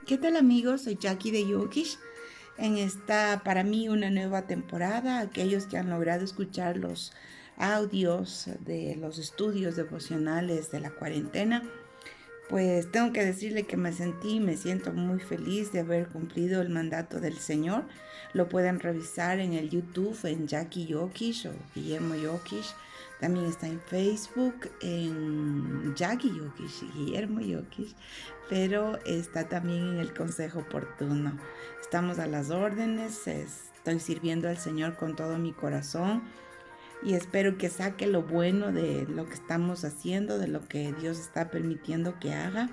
¿Qué tal amigos? Soy Jackie de Yokish. En esta, para mí, una nueva temporada. Aquellos que han logrado escuchar los audios de los estudios devocionales de la cuarentena, pues tengo que decirle que me siento muy feliz de haber cumplido el mandato del Señor. Lo pueden revisar en el YouTube, en Jackie Yokish o Guillermo Yokish. También está en Facebook, en Jackie Yokish y Guillermo Yokish, pero está también en el Consejo Oportuno. Estamos a las órdenes, estoy sirviendo al Señor con todo mi corazón y espero que saque lo bueno de lo que estamos haciendo, de lo que Dios está permitiendo que haga.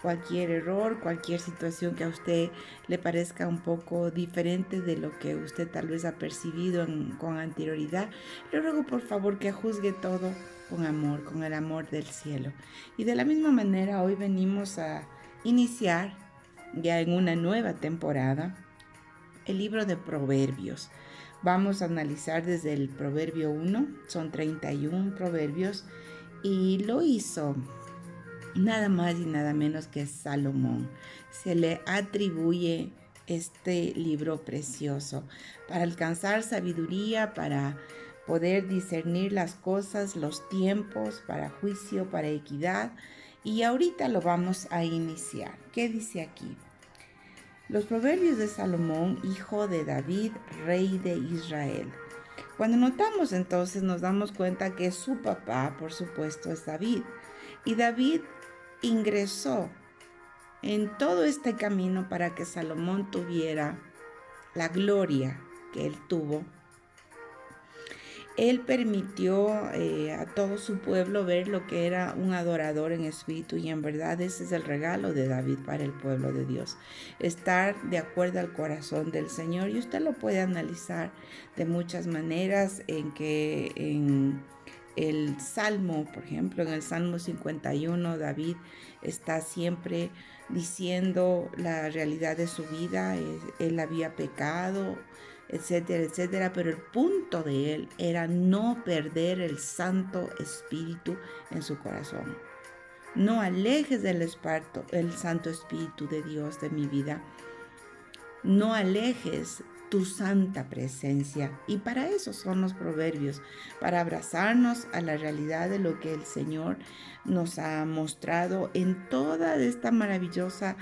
Cualquier error, cualquier situación que a usted le parezca un poco diferente de lo que usted tal vez ha percibido con anterioridad, le ruego por favor que juzgue todo con amor, con el amor del cielo. Y de la misma manera hoy venimos a iniciar ya en una nueva temporada el libro de Proverbios. Vamos a analizar desde el Proverbio 1, son 31 proverbios, y lo hizo nada más y nada menos que Salomón. Se le atribuye este libro precioso para alcanzar sabiduría, para poder discernir las cosas, los tiempos, para juicio, para equidad. Y ahorita lo vamos a iniciar. ¿Qué dice aquí? Los proverbios de Salomón, hijo de David, rey de Israel. Cuando notamos entonces nos damos cuenta que su papá, por supuesto, es David. Y David ingresó en todo este camino para que Salomón tuviera la gloria que él tuvo. Él permitió a todo su pueblo ver lo que era un adorador en espíritu, y en verdad ese es el regalo de David para el pueblo de Dios, estar de acuerdo al corazón del Señor. Y usted lo puede analizar de muchas maneras, en el Salmo, por ejemplo, en el Salmo 51, David está siempre diciendo la realidad de su vida. Él había pecado, etcétera, etcétera, pero el punto de él era no perder el Santo Espíritu en su corazón. No alejes el Santo Espíritu de Dios de mi vida. No alejes tu santa presencia. Y para eso son los proverbios, para abrazarnos a la realidad de lo que el Señor nos ha mostrado en toda esta maravillosa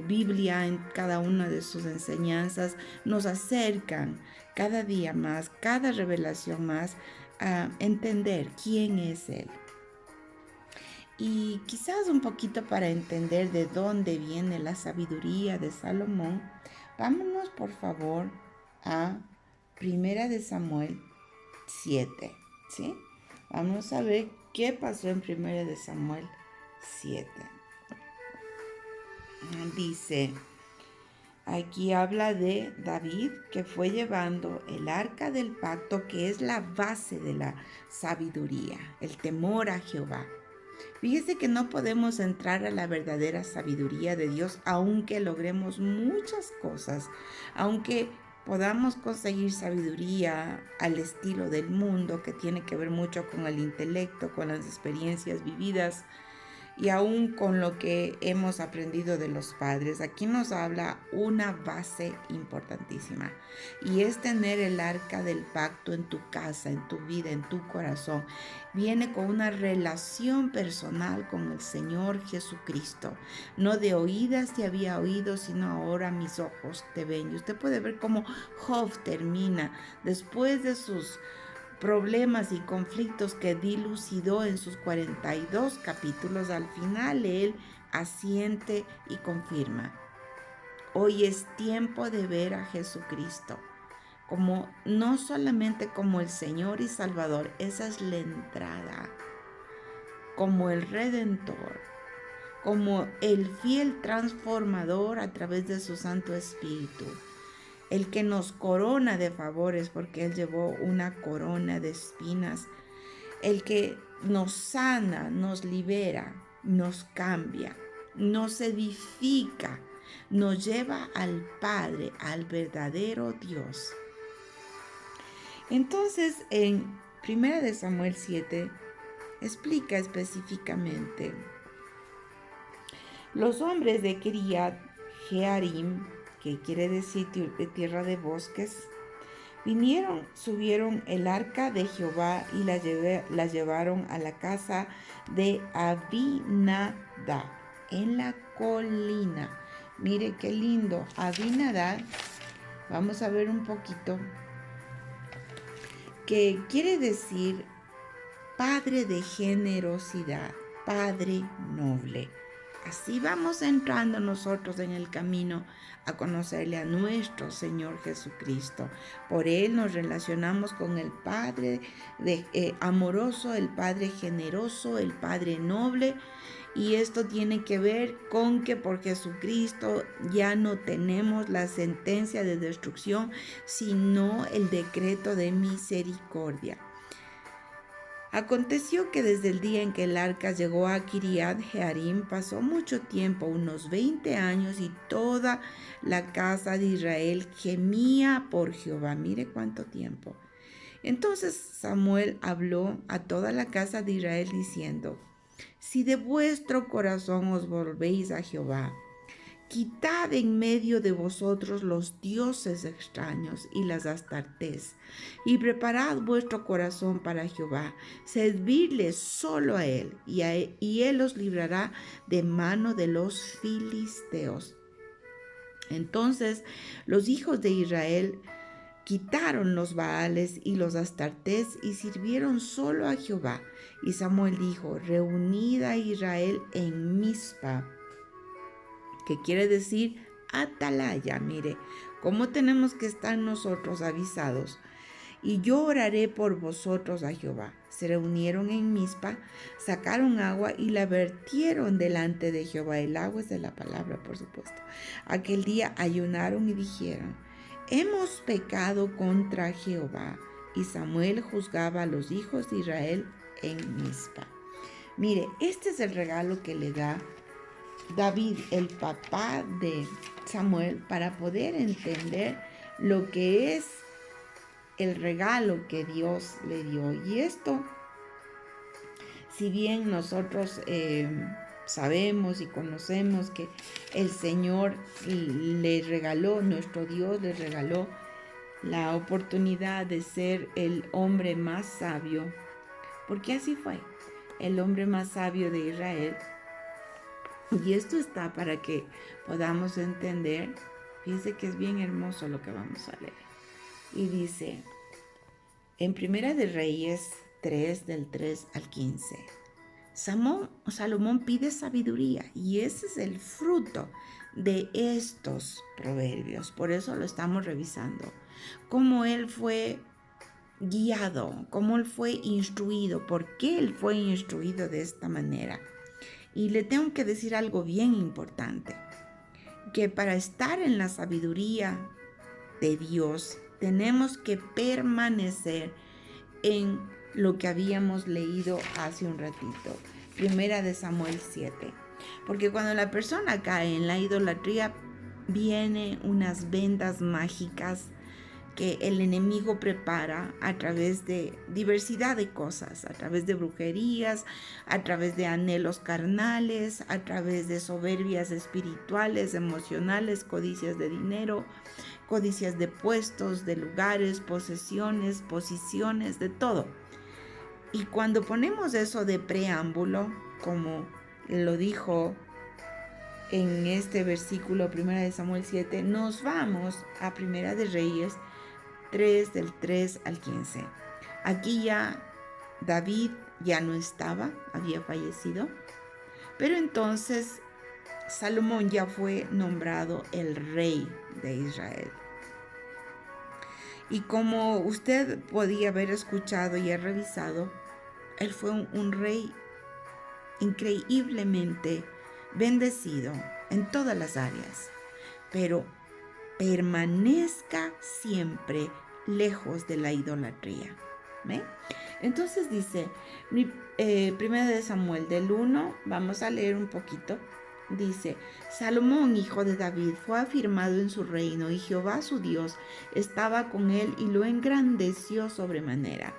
Biblia, en cada una de sus enseñanzas. Nos acercan cada día más, cada revelación más, a entender quién es Él. Y quizás un poquito para entender de dónde viene la sabiduría de Salomón, vámonos por favor a Primera de Samuel 7, ¿sí? Vamos a ver qué pasó en Primera de Samuel 7. Dice, aquí habla de David, que fue llevando el arca del pacto, que es la base de la sabiduría, el temor a Jehová. Fíjese que no podemos entrar a la verdadera sabiduría de Dios aunque logremos muchas cosas, aunque podamos conseguir sabiduría al estilo del mundo, que tiene que ver mucho con el intelecto, con las experiencias vividas y aún con lo que hemos aprendido de los padres. Aquí nos habla una base importantísima, y es tener el arca del pacto en tu casa, en tu vida, en tu corazón. Viene con una relación personal con el Señor Jesucristo. No de oídas te había oído, sino ahora mis ojos te ven. Y usted puede ver cómo Job termina después de sus problemas y conflictos que dilucidó en sus 42 capítulos. Al final él asiente y confirma: hoy es tiempo de ver a Jesucristo como no solamente como el Señor y Salvador, esa es la entrada, como el Redentor, como el fiel transformador a través de su Santo Espíritu, el que nos corona de favores, porque Él llevó una corona de espinas, el que nos sana, nos libera, nos cambia, nos edifica, nos lleva al Padre, al verdadero Dios. Entonces, en 1 de Samuel 7 explica específicamente: los hombres de Kiriat Jearim, que quiere decir tierra de bosques, subieron el arca de Jehová y la llevaron a la casa de Abinadab en la colina. Mire qué lindo, Abinadab. Vamos a ver un poquito, que quiere decir padre de generosidad, padre noble. Así vamos entrando nosotros en el camino a conocerle a nuestro Señor Jesucristo. Por Él nos relacionamos con el Padre amoroso, el Padre generoso, el Padre noble. Y esto tiene que ver con que por Jesucristo ya no tenemos la sentencia de destrucción, sino el decreto de misericordia. Aconteció que desde el día en que el arca llegó a Kiriat Jearim pasó mucho tiempo, unos 20 años, y toda la casa de Israel gemía por Jehová. Mire cuánto tiempo. Entonces Samuel habló a toda la casa de Israel diciendo: si de vuestro corazón os volvéis a Jehová, quitad en medio de vosotros los dioses extraños y las astartés, y preparad vuestro corazón para Jehová, servidle solo a él, y él os librará de mano de los filisteos. Entonces los hijos de Israel quitaron los Baales y los astartés y sirvieron solo a Jehová. Y Samuel dijo: reunid a Israel en Mizpa, que quiere decir atalaya. Mire, cómo tenemos que estar nosotros avisados. Y yo oraré por vosotros a Jehová. Se reunieron en Mizpa, sacaron agua y la vertieron delante de Jehová. El agua es de la palabra, por supuesto. Aquel día ayunaron y dijeron: hemos pecado contra Jehová. Y Samuel juzgaba a los hijos de Israel en Mizpa. Mire, este es el regalo que le da David, el papá de Samuel, para poder entender lo que es el regalo que Dios le dio. Y esto, si bien nosotros sabemos y conocemos que el Señor le regaló, nuestro Dios le regaló la oportunidad de ser el hombre más sabio, porque así fue, el hombre más sabio de Israel. Y esto está para que podamos entender. Fíjense que es bien hermoso lo que vamos a leer. Y dice, en Primera de Reyes 3, del 3 al 15, Salomón pide sabiduría, y ese es el fruto de estos proverbios. Por eso lo estamos revisando. Cómo él fue guiado, cómo él fue instruido, por qué él fue instruido de esta manera. Y le tengo que decir algo bien importante, que para estar en la sabiduría de Dios tenemos que permanecer en lo que habíamos leído hace un ratito, Primera de Samuel 7. Porque cuando la persona cae en la idolatría, vienen unas vendas mágicas que el enemigo prepara a través de diversidad de cosas, a través de brujerías, a través de anhelos carnales, a través de soberbias espirituales, emocionales, codicias de dinero, codicias de puestos, de lugares, posesiones, posiciones, de todo. Y cuando ponemos eso de preámbulo, como lo dijo en este versículo, 1 de Samuel 7, nos vamos a 1 de Reyes 3, del 3 al 15. Aquí ya David ya no estaba, había fallecido, pero entonces Salomón ya fue nombrado el rey de Israel. Y como usted podía haber escuchado y ha revisado, él fue un rey increíblemente bendecido en todas las áreas, pero permanezca siempre lejos de la idolatría. ¿Ve? Entonces dice, Primera de Samuel del 1, vamos a leer un poquito. Dice, Salomón, hijo de David, fue afirmado en su reino, y Jehová su Dios estaba con él y lo engrandeció sobremanera.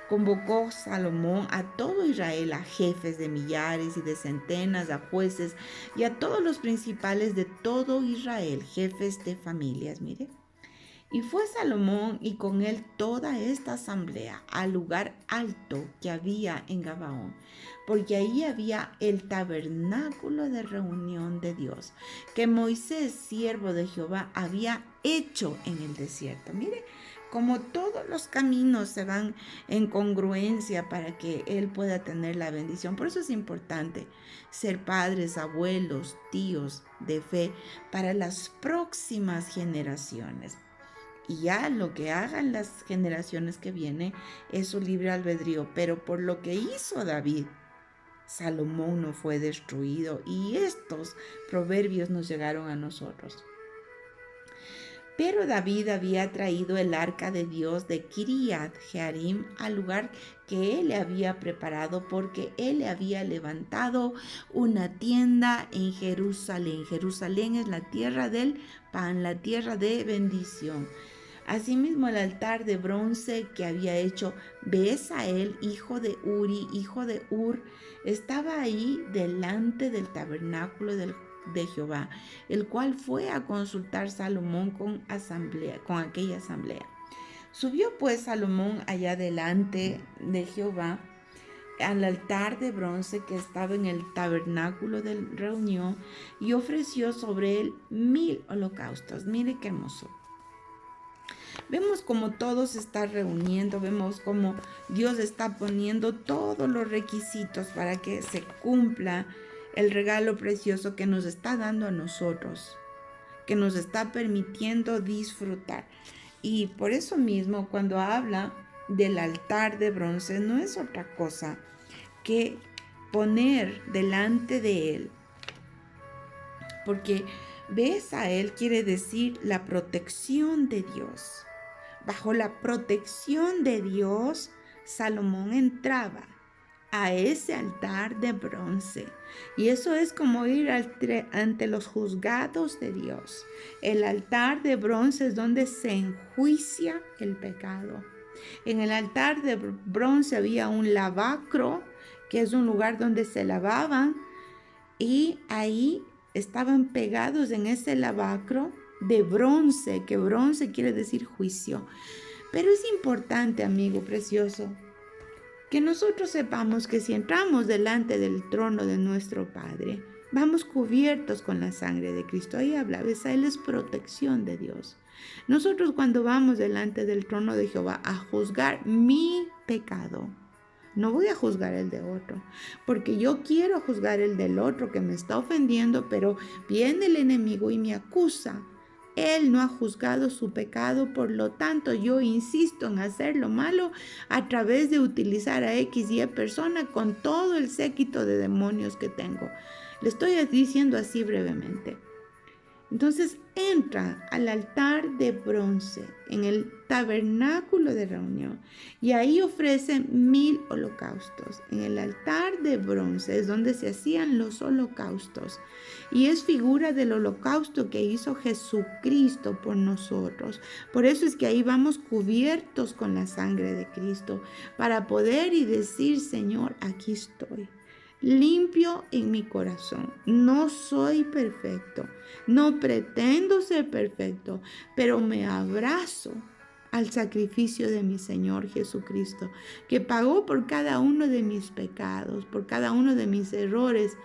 Convocó Salomón a todo Israel, a jefes de millares y de centenas, a jueces y a todos los principales de todo Israel, jefes de familias, mire. Y fue Salomón y con él toda esta asamblea al lugar alto que había en Gabaón, porque ahí había el tabernáculo de reunión de Dios, que Moisés, siervo de Jehová, había hecho en el desierto. Mire, como todos los caminos se van en congruencia para que él pueda tener la bendición. Por eso es importante ser padres, abuelos, tíos de fe para las próximas generaciones. Y ya lo que hagan las generaciones que vienen es su libre albedrío. Pero por lo que hizo David, Salomón no fue destruido. Y estos proverbios nos llegaron a nosotros. Pero David había traído el arca de Dios de Kiriat Jearim al lugar que él le había preparado, porque él le había levantado una tienda en Jerusalén. Jerusalén es la tierra del pan, la tierra de bendición. Asimismo, el altar de bronce que había hecho Besael, hijo de Uri, hijo de Ur, estaba ahí delante del tabernáculo de Jehová, el cual fue a consultar Salomón con aquella asamblea. Subió pues Salomón allá delante de Jehová al altar de bronce que estaba en el tabernáculo de reunión y ofreció sobre él 1000 holocaustos. Mire qué hermoso. Vemos como todo se está reuniendo, vemos como Dios está poniendo todos los requisitos para que se cumpla el regalo precioso que nos está dando a nosotros, que nos está permitiendo disfrutar. Y por eso mismo, cuando habla del altar de bronce, no es otra cosa que poner delante de él, porque Besael quiere decir la protección de Dios. Bajo la protección de Dios, Salomón entraba a ese altar de bronce. Y eso es como ir ante los juzgados de Dios. El altar de bronce es donde se enjuicia el pecado. En el altar de bronce había un lavacro, que es un lugar donde se lavaban, y ahí estaban pegados en ese lavacro de bronce, que bronce quiere decir juicio. Pero es importante, amigo precioso, que nosotros sepamos que si entramos delante del trono de nuestro Padre, vamos cubiertos con la sangre de Cristo. Ahí habla, Él es protección de Dios. Nosotros cuando vamos delante del trono de Jehová a juzgar mi pecado, no voy a juzgar el de otro, porque yo quiero juzgar el del otro que me está ofendiendo, pero viene el enemigo y me acusa. Él no ha juzgado su pecado, por lo tanto yo insisto en hacer lo malo a través de utilizar a X y Y persona con todo el séquito de demonios que tengo. Le estoy diciendo así brevemente. Entonces entra al altar de bronce en el tabernáculo de reunión y ahí ofrece 1000 holocaustos. En el altar de bronce es donde se hacían los holocaustos y es figura del holocausto que hizo Jesucristo por nosotros. Por eso es que ahí vamos cubiertos con la sangre de Cristo para poder y decir, Señor, aquí estoy. Limpio en mi corazón. No soy perfecto, no pretendo ser perfecto, pero me abrazo al sacrificio de mi Señor Jesucristo, que pagó por cada uno de mis pecados, por cada uno de mis errores,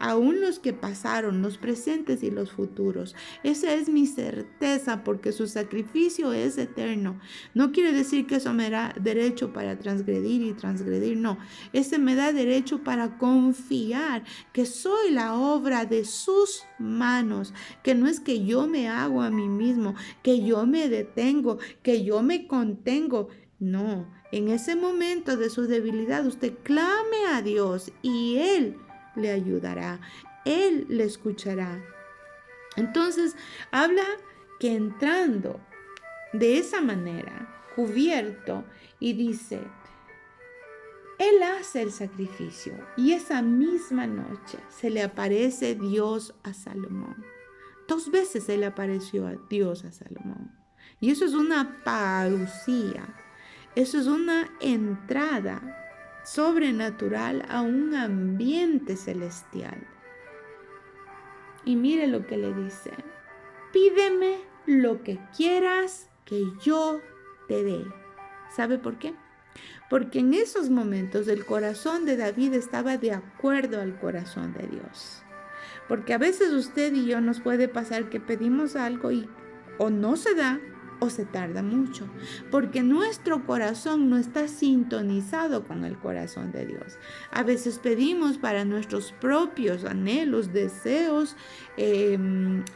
aún los que pasaron, los presentes y los futuros. Esa es mi certeza, porque su sacrificio es eterno. No quiere decir que eso me da derecho para transgredir y transgredir, no. Ese me da derecho para confiar que soy la obra de sus manos, que no es que yo me hago a mí mismo, que yo me detengo, que yo me contengo. No, en ese momento de su debilidad usted clame a Dios y Él le ayudará, Él le escuchará. Entonces habla que entrando de esa manera, cubierto, y dice, Él hace el sacrificio y esa misma noche se le aparece Dios a Salomón. 2 veces se le apareció a Dios a Salomón. Y eso es una parucía. Eso es una entrada sobrenatural a un ambiente celestial. Y mire lo que le dice: pídeme lo que quieras que yo te dé. ¿Sabe por qué? Porque en esos momentos el corazón de David estaba de acuerdo al corazón de Dios. Porque a veces usted y yo nos puede pasar que pedimos algo y o no se da o se tarda mucho, porque nuestro corazón no está sintonizado con el corazón de Dios. A veces pedimos para nuestros propios anhelos, deseos,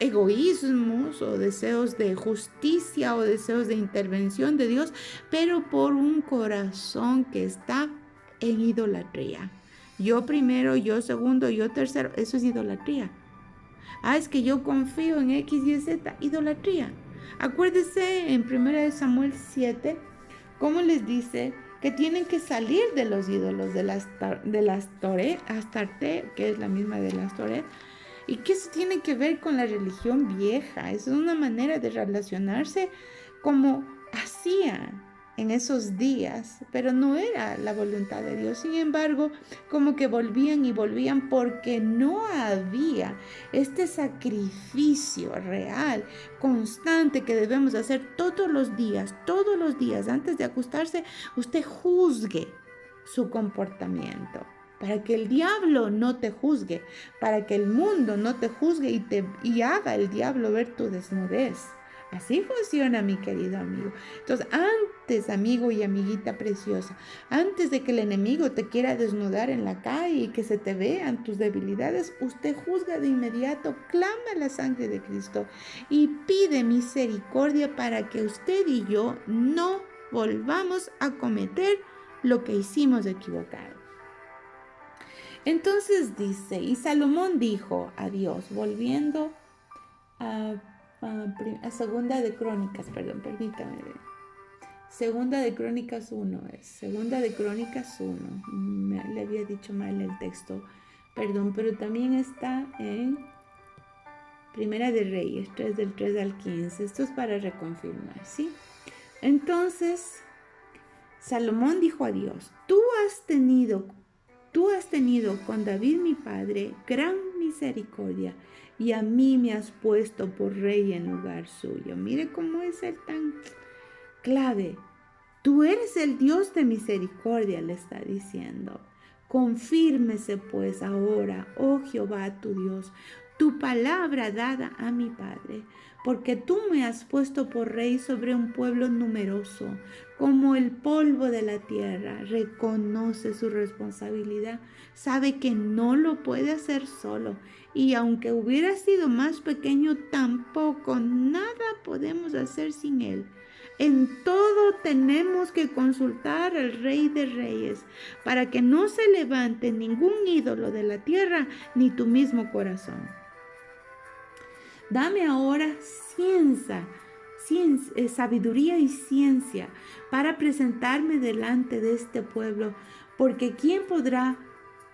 egoísmos o deseos de justicia o deseos de intervención de Dios, pero por un corazón que está en idolatría. Yo primero, yo segundo, yo tercero, eso es idolatría. Es que yo confío en X, Y, Z, idolatría. Acuérdese en 1 Samuel 7, cómo les dice que tienen que salir de los ídolos, de las Astarte, que es la misma de las Toret, y que eso tiene que ver con la religión vieja. Es una manera de relacionarse como hacían en esos días, pero no era la voluntad de Dios. Sin embargo, como que volvían y volvían porque no había este sacrificio real, constante que debemos hacer todos los días, antes de acostarse. Usted juzgue su comportamiento, para que el diablo no te juzgue, para que el mundo no te juzgue y haga el diablo ver tu desnudez. Así funciona, mi querido amigo. Entonces, antes, amigo y amiguita preciosa, antes de que el enemigo te quiera desnudar en la calle y que se te vean tus debilidades, usted juzga de inmediato, clama la sangre de Cristo y pide misericordia para que usted y yo no volvamos a cometer lo que hicimos equivocado. Entonces dice, y Salomón dijo a Dios, volviendo a Segunda de Crónicas, permítame ver. Segunda de Crónicas 1 es. Segunda de Crónicas 1. Le había dicho mal el texto. Perdón, pero también está en Primera de Reyes, 3 del 3 al 15. Esto es para reconfirmar, ¿sí? Entonces, Salomón dijo a Dios, tú has tenido con David mi padre gran misericordia y a mí me has puesto por rey en lugar suyo. Mire cómo es el tan clave. Tú eres el Dios de misericordia, le está diciendo. Confírmese pues ahora, oh Jehová tu Dios, tu palabra dada a mi padre, porque tú me has puesto por rey sobre un pueblo numeroso, como el polvo de la tierra. Reconoce su responsabilidad, sabe que no lo puede hacer solo, y aunque hubiera sido más pequeño, tampoco nada podemos hacer sin él. En todo tenemos que consultar al Rey de Reyes, para que no se levante ningún ídolo de la tierra, ni tu mismo corazón. Dame ahora sabiduría y ciencia para presentarme delante de este pueblo, porque ¿quién podrá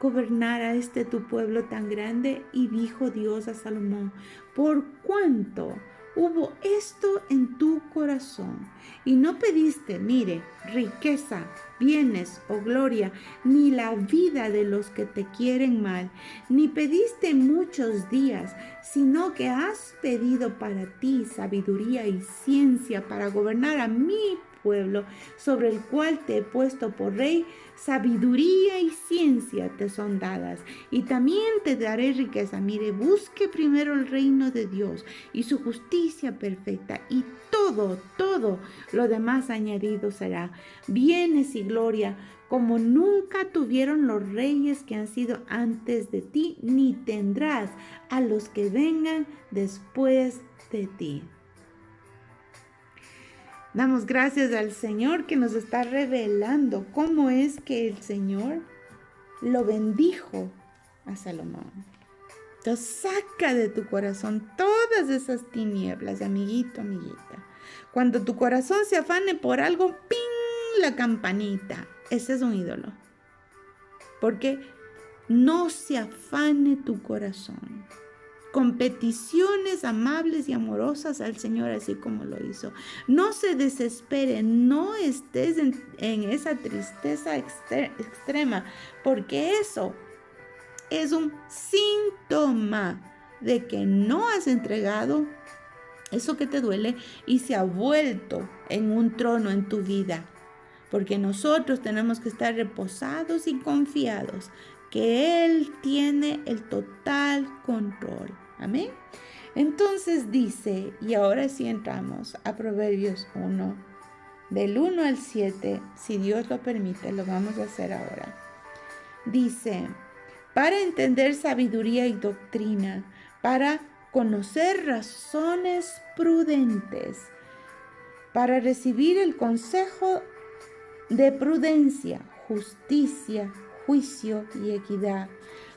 gobernar a este tu pueblo tan grande? Y dijo Dios a Salomón, por cuanto hubo esto en tu corazón y no pediste, mire, riqueza, bienes o gloria, ni la vida de los que te quieren mal, ni pediste muchos días, sino que has pedido para ti sabiduría y ciencia para gobernar a mi pueblo, sobre el cual te he puesto por rey. Sabiduría y ciencia te son dadas, y también te daré riqueza. Mire, busque primero el reino de Dios y su justicia perfecta, y todo lo demás añadido será. Bienes y gloria como nunca tuvieron los reyes que han sido antes de ti, ni tendrás a los que vengan después de ti. Damos gracias al Señor que nos está revelando cómo es que el Señor lo bendijo a Salomón. Entonces saca de tu corazón todas esas tinieblas, amiguito, amiguita. Cuando tu corazón se afane por algo, ¡ping!, la campanita. Ese es un ídolo. Porque no se afane tu corazón. con peticiones amables y amorosas al Señor, así como lo hizo. No se desespere, no estés en esa tristeza extrema, porque eso es un síntoma de que no has entregado eso que te duele y se ha vuelto en un trono en tu vida. Porque nosotros tenemos que estar reposados y confiados que Él tiene el total control. Amén. Entonces dice, y ahora sí entramos a Proverbios 1, del 1 al 7, si Dios lo permite, lo vamos a hacer ahora. Dice, para entender sabiduría y doctrina, para conocer razones prudentes, para recibir el consejo de prudencia, justicia, juicio y equidad,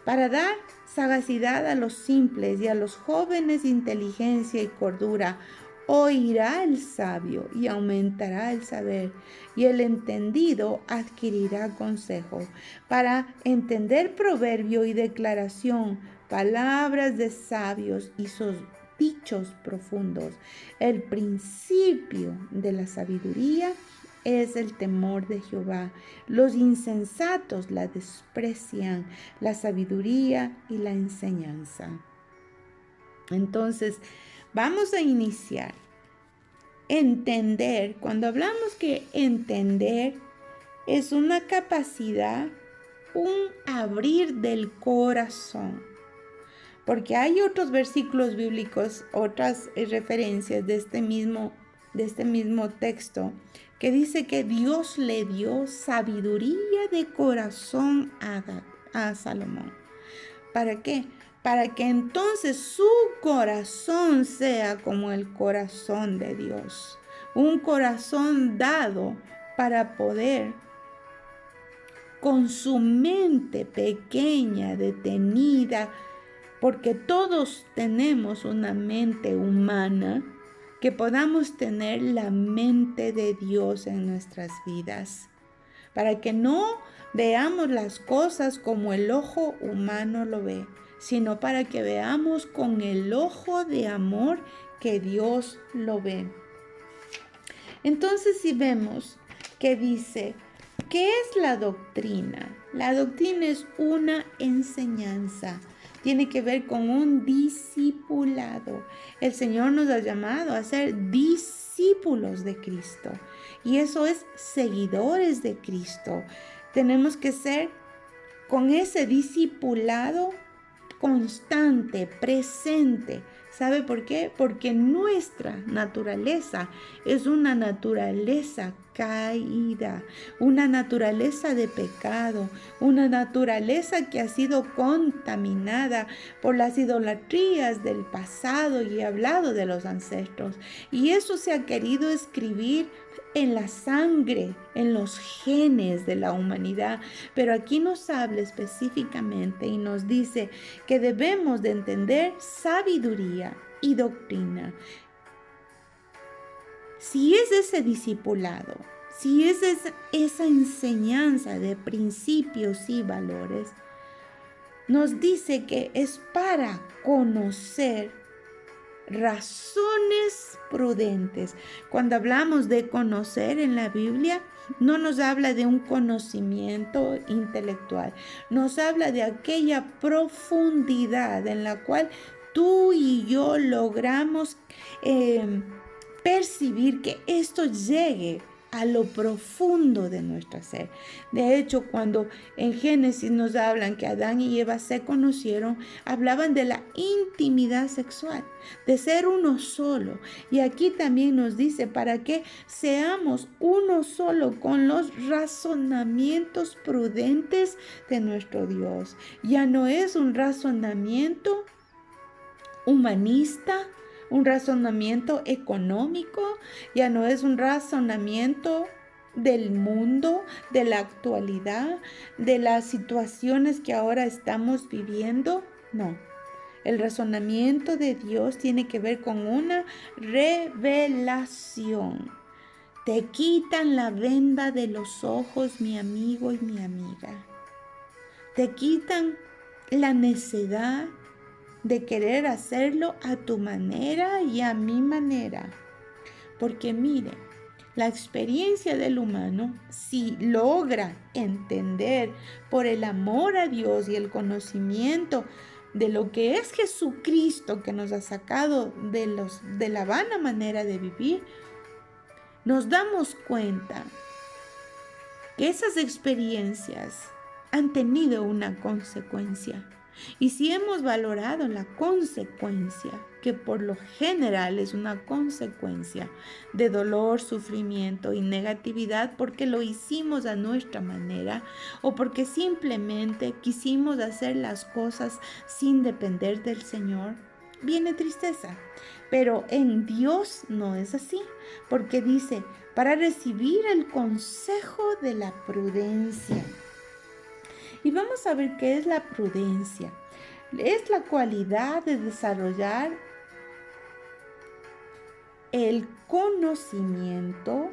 para dar sagacidad a los simples y a los jóvenes inteligencia y cordura. Oirá el sabio y aumentará el saber, y el entendido adquirirá consejo, para entender proverbio y declaración, palabras de sabios y sus dichos profundos. El principio de la sabiduría es el temor de Jehová. Los insensatos la desprecian, la sabiduría y la enseñanza. Entonces, vamos a iniciar. Entender, cuando hablamos que entender es una capacidad, un abrir del corazón. Porque hay otros versículos bíblicos, otras referencias de este mismo texto, que dice que Dios le dio sabiduría de corazón a Salomón. ¿Para qué? Para que entonces su corazón sea como el corazón de Dios. Un corazón dado para poder, con su mente pequeña, detenida, porque todos tenemos una mente humana, que podamos tener la mente de Dios en nuestras vidas, para que no veamos las cosas como el ojo humano lo ve, sino para que veamos con el ojo de amor que Dios lo ve. Entonces, si vemos que dice, ¿qué es la doctrina? La doctrina es una enseñanza. Tiene que ver con un discipulado. El Señor nos ha llamado a ser discípulos de Cristo. Y eso es seguidores de Cristo. Tenemos que ser con ese discipulado constante, presente. ¿Sabe por qué? Porque nuestra naturaleza es una naturaleza caída, una naturaleza de pecado, una naturaleza que ha sido contaminada por las idolatrías del pasado, y he hablado de los ancestros. Y eso se ha querido escribir en la sangre, en los genes de la humanidad. Pero aquí nos habla específicamente y nos dice que debemos de entender sabiduría y doctrina. Si es ese discipulado, si es esa enseñanza de principios y valores, nos dice que es para conocer razones prudentes. Cuando hablamos de conocer en la Biblia, no nos habla de un conocimiento intelectual, nos habla de aquella profundidad en la cual tú y yo logramos percibir que esto llegue a lo profundo de nuestro ser. De hecho, cuando en Génesis nos hablan que Adán y Eva se conocieron, hablaban de la intimidad sexual, de ser uno solo. Y aquí también nos dice para que seamos uno solo con los razonamientos prudentes de nuestro Dios. Ya no es un razonamiento humanista, un razonamiento económico, ya no es un razonamiento del mundo, de la actualidad, de las situaciones que ahora estamos viviendo. No, el razonamiento de Dios tiene que ver con una revelación. Te quitan la venda de los ojos, mi amigo y mi amiga. Te quitan la necedad de querer hacerlo a tu manera y a mi manera. Porque mire, la experiencia del humano, si logra entender por el amor a Dios y el conocimiento de lo que es Jesucristo, que nos ha sacado de la vana manera de vivir, nos damos cuenta que esas experiencias han tenido una consecuencia. Y si hemos valorado la consecuencia, que por lo general es una consecuencia de dolor, sufrimiento y negatividad porque lo hicimos a nuestra manera o porque simplemente quisimos hacer las cosas sin depender del Señor, viene tristeza. Pero en Dios no es así, porque dice, para recibir el consejo de la prudencia. Y vamos a ver qué es la prudencia. Es la cualidad de desarrollar el conocimiento,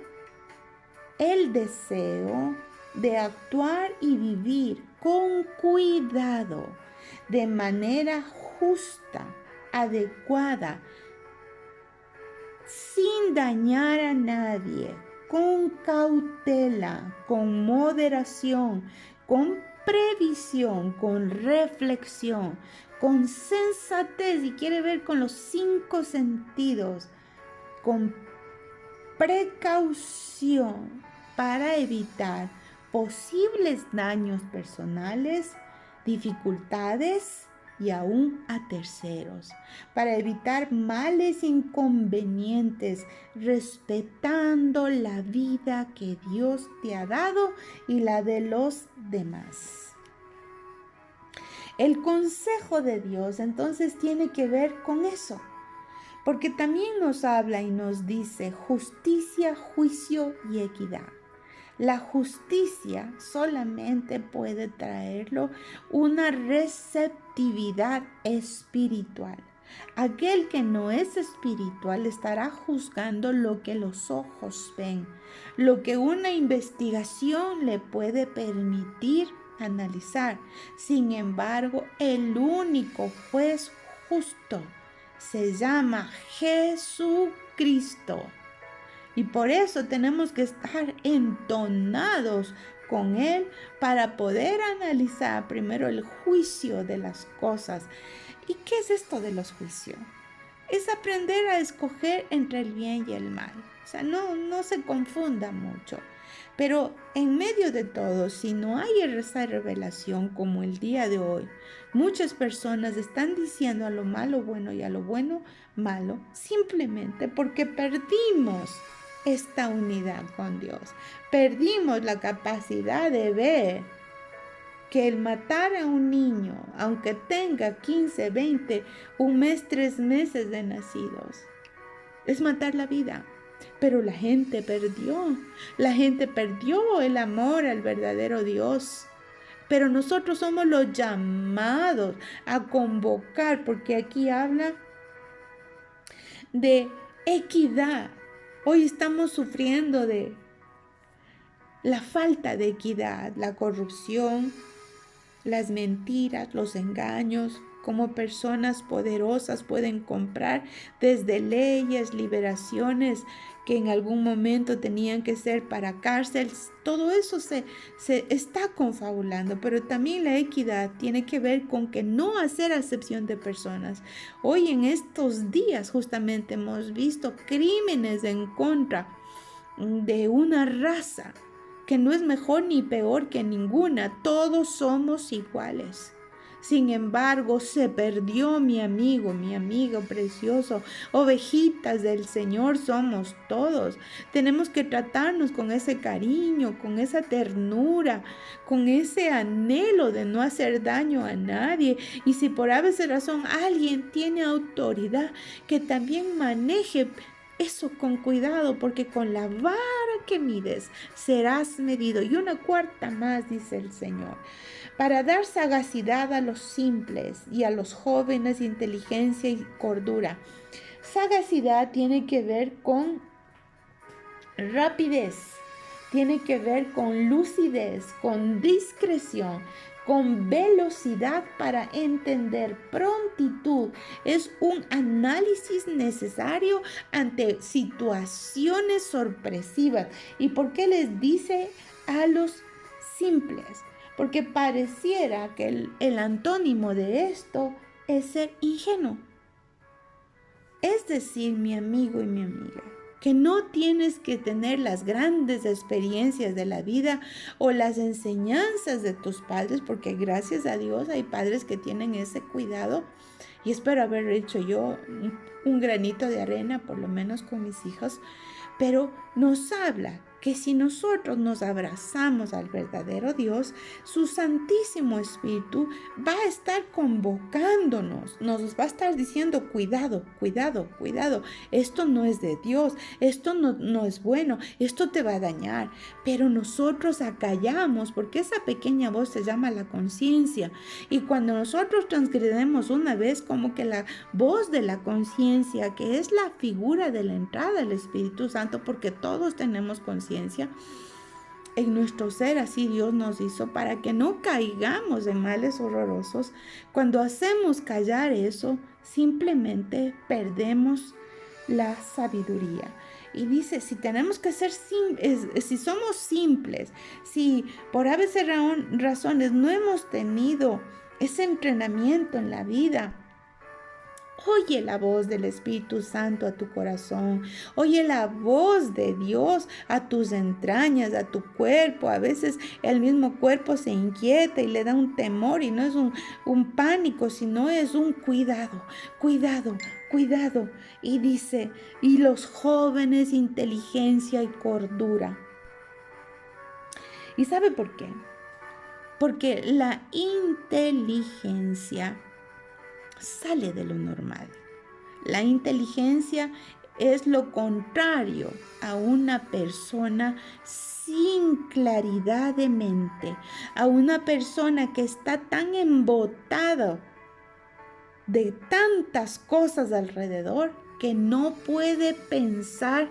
el deseo de actuar y vivir con cuidado, de manera justa, adecuada, sin dañar a nadie, con cautela, con moderación, con previsión, con reflexión, con sensatez, y quiere ver con los 5 sentidos, con precaución para evitar posibles daños personales, dificultades y aún a terceros, para evitar males inconvenientes, respetando la vida que Dios te ha dado y la de los demás. El consejo de Dios entonces tiene que ver con eso, porque también nos habla y nos dice justicia, juicio y equidad. La justicia solamente puede traerlo una receptividad espiritual. Aquel que no es espiritual estará juzgando lo que los ojos ven, lo que una investigación le puede permitir analizar. Sin embargo, el único juez justo se llama Jesucristo. Y por eso tenemos que estar entonados con Él para poder analizar primero el juicio de las cosas. ¿Y qué es esto de los juicios? Es aprender a escoger entre el bien y el mal. O sea, no se confunda mucho. Pero en medio de todo, si no hay esa revelación como el día de hoy, muchas personas están diciendo a lo malo bueno y a lo bueno malo, simplemente porque perdimos esta unidad con Dios. Perdimos la capacidad de ver que el matar a un niño, aunque tenga 15, 20, un mes, 3 meses de nacidos, es matar la vida. Pero la gente perdió el amor al verdadero Dios. Pero nosotros somos los llamados a convocar, porque aquí habla de equidad. Hoy estamos sufriendo de la falta de equidad, la corrupción, las mentiras, los engaños. Como personas poderosas pueden comprar desde leyes, liberaciones que en algún momento tenían que ser para cárceles. Todo eso se está confabulando, pero también la equidad tiene que ver con que no hacer acepción de personas. Hoy en estos días justamente hemos visto crímenes en contra de una raza que no es mejor ni peor que ninguna. Todos somos iguales. Sin embargo, se perdió mi amigo precioso. Ovejitas del Señor somos todos. Tenemos que tratarnos con ese cariño, con esa ternura, con ese anhelo de no hacer daño a nadie. Y si por a veces razón alguien tiene autoridad, que también maneje eso con cuidado, porque con la vara que mides serás medido. Y una cuarta más, dice el Señor. Para dar sagacidad a los simples y a los jóvenes, inteligencia y cordura. Sagacidad tiene que ver con rapidez, tiene que ver con lucidez, con discreción, con velocidad para entender, prontitud. Es un análisis necesario ante situaciones sorpresivas. ¿Y por qué les dice a los simples? Porque pareciera que el antónimo de esto es ser ingenuo. Es decir, mi amigo y mi amiga, que no tienes que tener las grandes experiencias de la vida o las enseñanzas de tus padres, porque gracias a Dios hay padres que tienen ese cuidado y espero haber hecho yo un granito de arena, por lo menos con mis hijos, pero nos habla que si nosotros nos abrazamos al verdadero Dios, su Santísimo Espíritu va a estar convocándonos, nos va a estar diciendo, cuidado, cuidado, cuidado, esto no es de Dios, esto no es bueno, esto te va a dañar, pero nosotros acallamos porque esa pequeña voz se llama la conciencia y cuando nosotros transgredemos una vez como que la voz de la conciencia, que es la figura de la entrada del Espíritu Santo, porque todos tenemos conciencia en nuestro ser, así Dios nos hizo para que no caigamos en males horrorosos. Cuando hacemos callar eso, simplemente perdemos la sabiduría. Y dice, si tenemos que ser si somos simples, si por a veces razones no hemos tenido ese entrenamiento en la vida, oye la voz del Espíritu Santo a tu corazón. Oye la voz de Dios a tus entrañas, a tu cuerpo. A veces el mismo cuerpo se inquieta y le da un temor y no es un pánico, sino es un cuidado, cuidado, cuidado. Y dice, y los jóvenes, inteligencia y cordura. ¿Y sabe por qué? Porque la inteligencia sale de lo normal. La inteligencia es lo contrario a una persona sin claridad de mente, a una persona que está tan embotada de tantas cosas alrededor que no puede pensar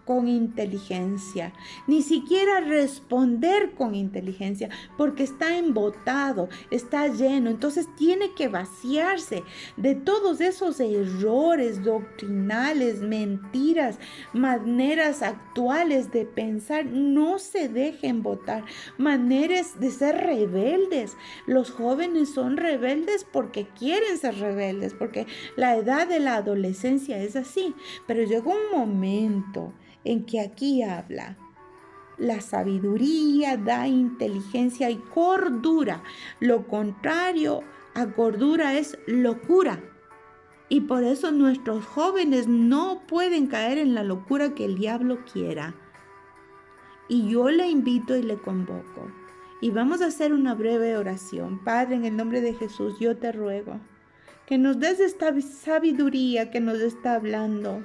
con inteligencia, ni siquiera responder con inteligencia, porque está embotado, está lleno, entonces tiene que vaciarse de todos esos errores doctrinales, mentiras, maneras actuales de pensar. No se dejen botar, maneras de ser rebeldes. Los jóvenes son rebeldes porque quieren ser rebeldes, porque la edad de la adolescencia es así, pero llegó un momento en que aquí habla, la sabiduría da inteligencia y cordura. Lo contrario a cordura es locura. Y por eso nuestros jóvenes no pueden caer en la locura que el diablo quiera. Y yo le invito y le convoco. Y vamos a hacer una breve oración. Padre, en el nombre de Jesús, yo te ruego que nos des esta sabiduría que nos está hablando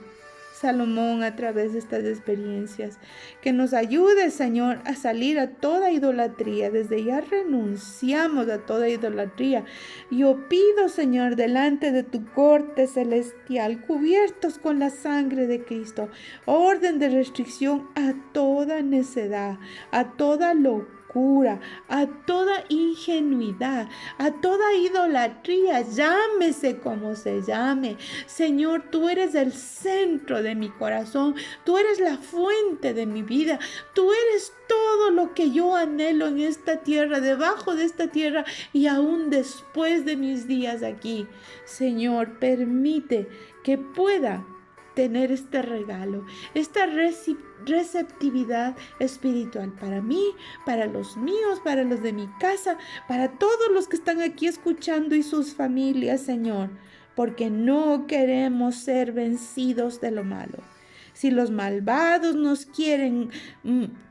Salomón a través de estas experiencias, que nos ayude, Señor, a salir a toda idolatría. Desde ya renunciamos a toda idolatría. Yo pido, Señor, delante de tu corte celestial, cubiertos con la sangre de Cristo, orden de restricción a toda necedad, a toda locura, a toda ingenuidad, a toda idolatría, llámese como se llame. Señor, tú eres el centro de mi corazón, tú eres la fuente de mi vida, tú eres todo lo que yo anhelo en esta tierra, debajo de esta tierra y aún después de mis días aquí. Señor, permite que pueda tener este regalo, esta receptividad espiritual para mí, para los míos, para los de mi casa, para todos los que están aquí escuchando y sus familias, Señor, porque no queremos ser vencidos de lo malo. Si los malvados nos quieren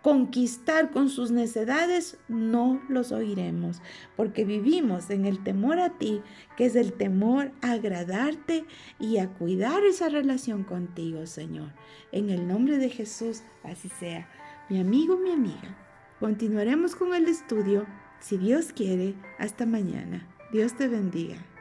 conquistar con sus necedades, no los oiremos, porque vivimos en el temor a ti, que es el temor a agradarte y a cuidar esa relación contigo, Señor. En el nombre de Jesús, así sea. Mi amigo, mi amiga, continuaremos con el estudio, si Dios quiere, hasta mañana. Dios te bendiga.